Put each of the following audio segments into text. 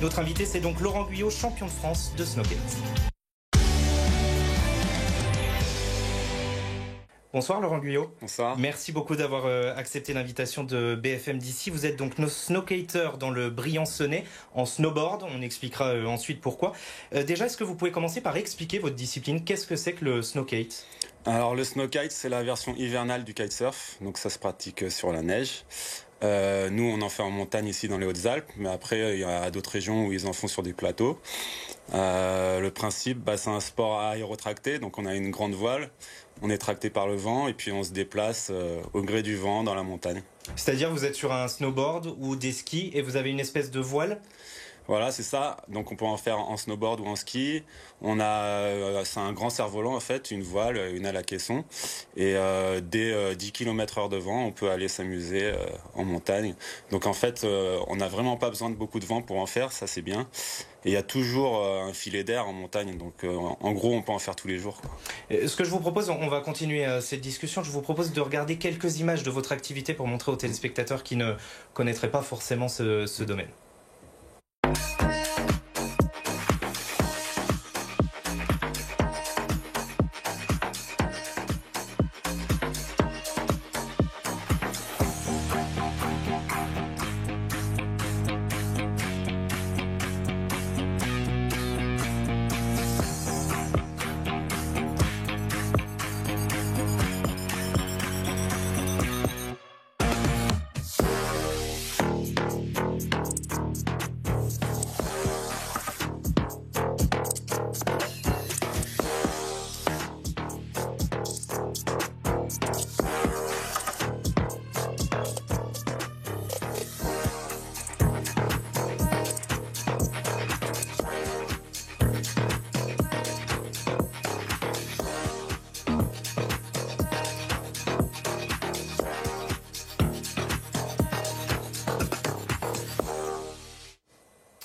Notre invité, c'est donc Laurent Guyot, champion de France de snowkate. Bonsoir Laurent Guyot. Bonsoir. Merci beaucoup d'avoir accepté l'invitation de BFM d'ici. Vous êtes donc nos snowkateurs dans le Briançonnais en snowboard. On expliquera ensuite pourquoi. Déjà, est-ce que vous pouvez commencer par expliquer votre discipline? Qu'est-ce que c'est que le snowkate? Alors le snowkite, c'est la version hivernale du kitesurf. Donc ça se pratique sur la neige. Nous, on en fait en montagne ici dans les Hautes-Alpes, mais après, il y a d'autres régions où ils en font sur des plateaux. Le principe, c'est un sport aérotracté, donc on a une grande voile, on est tracté par le vent et puis on se déplace au gré du vent dans la montagne. C'est-à-dire vous êtes sur un snowboard ou des skis et vous avez une espèce de voile? Voilà, c'est ça. Donc on peut en faire en snowboard ou en ski. C'est un grand cerf-volant en fait, une voile, une aile à caisson. Et dès 10 km/h de vent, on peut aller s'amuser en montagne. Donc en fait, on n'a vraiment pas besoin de beaucoup de vent pour en faire, ça c'est bien. Et il y a toujours un filet d'air en montagne, donc en gros on peut en faire tous les jours, quoi. Ce que je vous propose, on va continuer cette discussion, je vous propose de regarder quelques images de votre activité pour montrer aux téléspectateurs qui ne connaîtraient pas forcément ce domaine.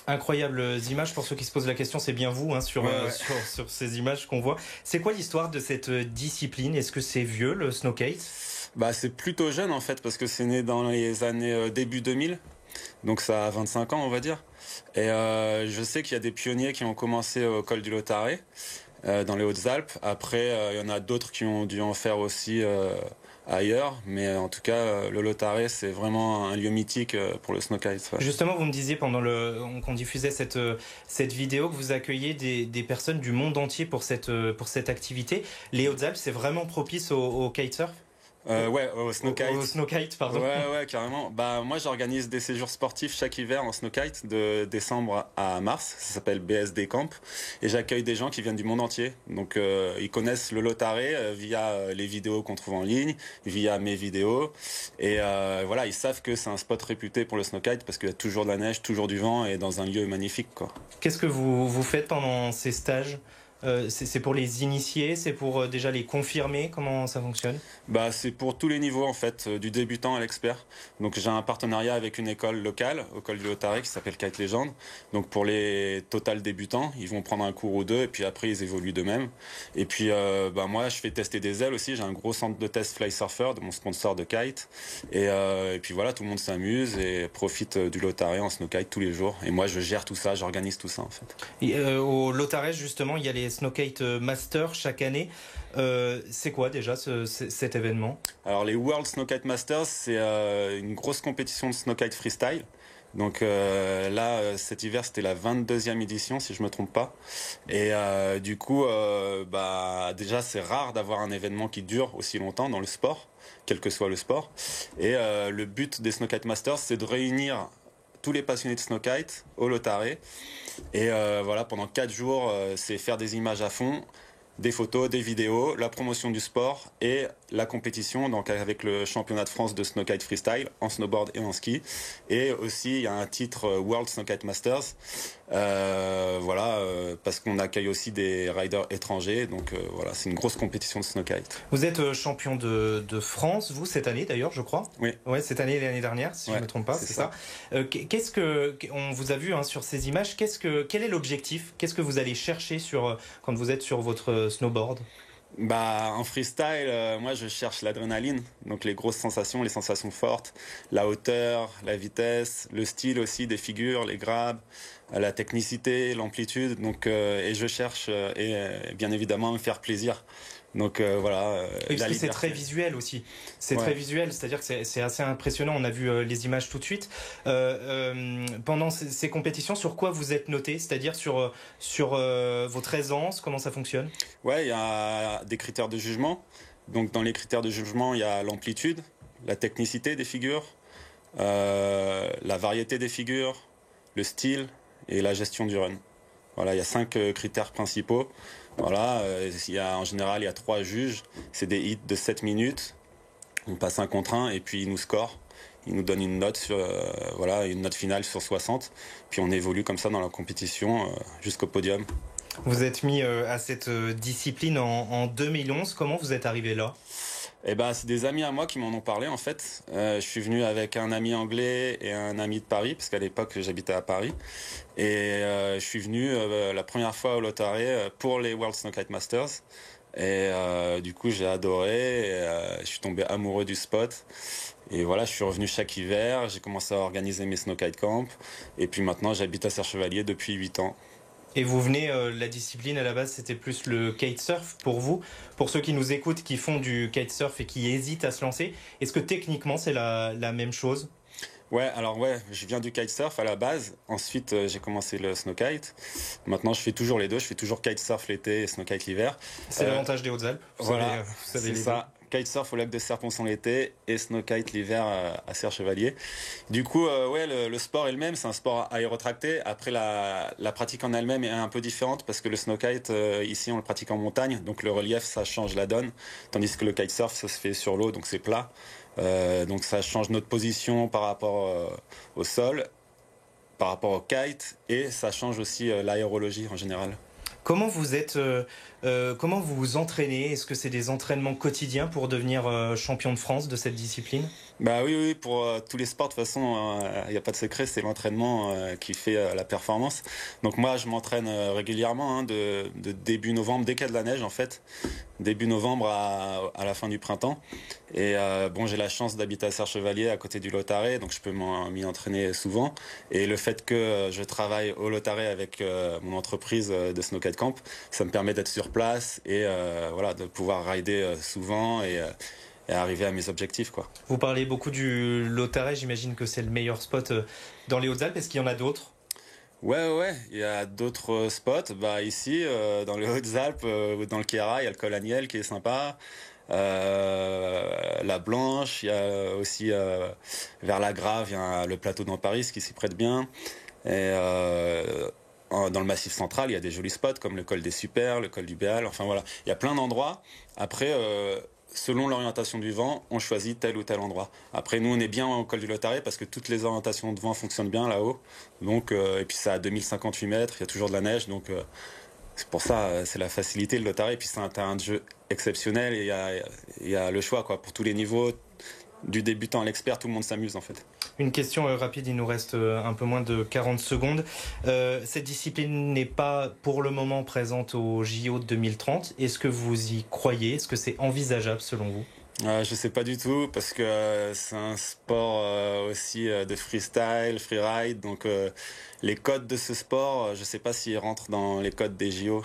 Incroyables images, pour ceux qui se posent la question, c'est bien vous sur ces images qu'on voit. C'est quoi l'histoire de cette discipline? Est-ce que c'est vieux le snowkate? C'est plutôt jeune en fait, parce que c'est né dans les années début 2000, donc ça a 25 ans on va dire. Et je sais qu'il y a des pionniers qui ont commencé au col du Lautaret, dans les Hautes-Alpes. Après, il y en a d'autres qui ont dû en faire aussi ailleurs, mais en tout cas le Lautaret c'est vraiment un lieu mythique pour le snowkite. Ouais. Justement, vous me disiez pendant qu'on diffusait cette vidéo que vous accueillez des personnes du monde entier pour cette activité. Les Hautes-Alpes, c'est vraiment propice au kitesurf? Ouais, au snowkite. Au snowkite, pardon. Ouais, carrément. Moi, j'organise des séjours sportifs chaque hiver en snowkite de décembre à mars. Ça s'appelle BSD Camp. Et j'accueille des gens qui viennent du monde entier. Donc, ils connaissent le Lautaret via les vidéos qu'on trouve en ligne, via mes vidéos. Et voilà, ils savent que c'est un spot réputé pour le snowkite parce qu'il y a toujours de la neige, toujours du vent et dans un lieu magnifique, quoi. Qu'est-ce que vous faites pendant ces stages? C'est pour les initiés, c'est pour déjà les confirmer? Comment ça fonctionne? C'est pour tous les niveaux en fait, du débutant à l'expert. Donc j'ai un partenariat avec une école locale, au col du Lautaret, qui s'appelle Kite Legend. Donc pour les total débutants, ils vont prendre un cours ou deux et puis après ils évoluent d'eux-mêmes. Et puis moi je fais tester des ailes aussi. J'ai un gros centre de test Fly Surfer de mon sponsor de kite. Et puis voilà, tout le monde s'amuse et profite du Lautaret en snowkite tous les jours. Et moi je gère tout ça, j'organise tout ça en fait. Et, au Lautaret justement, il y a les Snowkate Masters chaque année. C'est quoi déjà cet événement? Alors les World Snowkite Masters, c'est une grosse compétition de snowkite freestyle. Donc là, cet hiver, c'était la 22e édition, si je me trompe pas. Et du coup, déjà, c'est rare d'avoir un événement qui dure aussi longtemps dans le sport, quel que soit le sport. Et le but des Snowkite Masters, c'est de réunir tous les passionnés de snowkite au Lautaret. Et voilà, pendant 4 jours, c'est faire des images à fond, des photos, des vidéos, la promotion du sport et la compétition, donc avec le championnat de France de snowkite freestyle en snowboard et en ski. Et aussi, il y a un titre World Snowkite Masters, parce qu'on accueille aussi des riders étrangers. Donc voilà, c'est une grosse compétition de snowkite. Vous êtes champion de France, vous, cette année d'ailleurs, je crois. Oui. Ouais, cette année et l'année dernière, si je ne me trompe pas, c'est ça. Qu'est-ce que on vous a vu sur ces images? Quel est l'objectif? Qu'est-ce que vous allez chercher quand vous êtes sur votre snowboard? Bah, en freestyle, moi je cherche l'adrénaline, donc les grosses sensations, les sensations fortes, la hauteur, la vitesse, le style aussi des figures, les grabs, la technicité, l'amplitude. Donc, et je cherche bien évidemment à me faire plaisir. Donc voilà. Oui, parce que c'est très visuel aussi. C'est très visuel, c'est-à-dire que c'est assez impressionnant. On a vu les images tout de suite. Pendant ces compétitions, sur quoi vous êtes noté? C'est-à-dire sur votre aisance, comment ça fonctionne? Ouais, il y a des critères de jugement. Donc dans les critères de jugement, il y a l'amplitude, la technicité des figures, la variété des figures, le style et la gestion du run. Voilà, il y a 5 critères principaux. Voilà, en général, il y a 3 juges. C'est des hits de 7 minutes. On passe un contre un et puis ils nous scorent. Ils nous donnent une note une note finale sur 60. Puis on évolue comme ça dans la compétition jusqu'au podium. Vous êtes mis à cette discipline en 2011. Comment vous êtes arrivé là? Eh ben, c'est des amis à moi qui m'en ont parlé en fait. Je suis venu avec un ami anglais et un ami de Paris, parce qu'à l'époque j'habitais à Paris. Et je suis venu la première fois au Lotare pour les World Snowkite Masters. Et du coup j'ai adoré, je suis tombé amoureux du spot. Et voilà, je suis revenu chaque hiver, j'ai commencé à organiser mes Snowkite Camps. Et puis maintenant j'habite à Serre-Chevalier depuis 8 ans. Et vous venez, la discipline à la base c'était plus le kitesurf pour vous. Pour ceux qui nous écoutent, qui font du kitesurf et qui hésitent à se lancer, est-ce que techniquement c'est la même chose? Ouais, alors ouais, je viens du kitesurf à la base. Ensuite, j'ai commencé le snowkite. Maintenant, je fais toujours les deux. Je fais toujours kitesurf l'été et snowkite l'hiver. C'est l'avantage des Hautes-Alpes. Voilà, c'est ça. Kitesurf au lac de Serponçon l'été et snowkite l'hiver à Serre-Chevalier. Du coup, le sport est le même, c'est un sport aérotracté. Après, la pratique en elle-même est un peu différente parce que le snowkite, ici, on le pratique en montagne, donc le relief, ça change la donne. Tandis que le kitesurf, ça se fait sur l'eau, donc c'est plat. Donc ça change notre position par rapport au sol, par rapport au kite, et ça change aussi l'aérologie en général. Comment comment vous vous entraînez? Est-ce que c'est des entraînements quotidiens pour devenir champion de France de cette discipline? Bah oui, pour tous les sports, de toute façon, il n'y a pas de secret, c'est l'entraînement qui fait la performance. Donc moi, je m'entraîne régulièrement, de début novembre, dès qu'il y a de la neige en fait, début novembre à la fin du printemps. Et j'ai la chance d'habiter à Serre-Chevalier, à côté du Lotare, donc je peux m'y entraîner souvent. Et le fait que je travaille au Lotare avec mon entreprise de Snowkite Camp, ça me permet d'être sur place et de pouvoir rider souvent et arriver à mes objectifs, quoi. Vous parlez beaucoup du Lotare, j'imagine que c'est le meilleur spot dans les Hautes-Alpes. Est-ce qu'il y en a d'autres? Ouais, il y a d'autres spots. Bah ici, dans les Hautes-Alpes, dans le Queyras, il y a le col Aniel qui est sympa. La Blanche, il y a aussi vers la Grave, il y a le plateau dans Paris qui s'y prête bien. Et dans le Massif central, il y a des jolis spots comme le col des Super, le col du Béal. Enfin voilà, il y a plein d'endroits. Après, selon l'orientation du vent, on choisit tel ou tel endroit. Après, nous, on est bien au col du Lotare parce que toutes les orientations de vent fonctionnent bien là-haut. Donc, et puis ça a 2058 mètres, il y a toujours de la neige. Donc, c'est pour ça, c'est la facilité, le Lotare. Et puis, c'est un terrain de jeu exceptionnel et il y a le choix, quoi, pour tous les niveaux. Du débutant à l'expert, tout le monde s'amuse en fait. Une question rapide, il nous reste un peu moins de 40 secondes. Cette discipline n'est pas pour le moment présente au JO de 2030. Est-ce que vous y croyez? Est-ce que c'est envisageable selon vous? Je sais pas du tout parce que c'est un sport aussi de freestyle, freeride. Donc les codes de ce sport, je sais pas s'ils rentrent dans les codes des JO.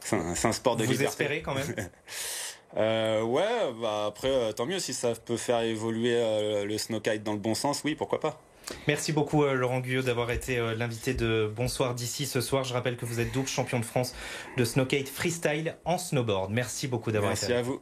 C'est un sport de liberté. Vous espérez quand même? Après, tant mieux si ça peut faire évoluer le snowkite dans le bon sens, oui, pourquoi pas. Merci beaucoup Laurent Guyot d'avoir été l'invité de Bonsoir d'ici ce soir. Je rappelle que vous êtes double champion de France de snowkite freestyle en snowboard. Merci beaucoup d'avoir été là. Merci à vous.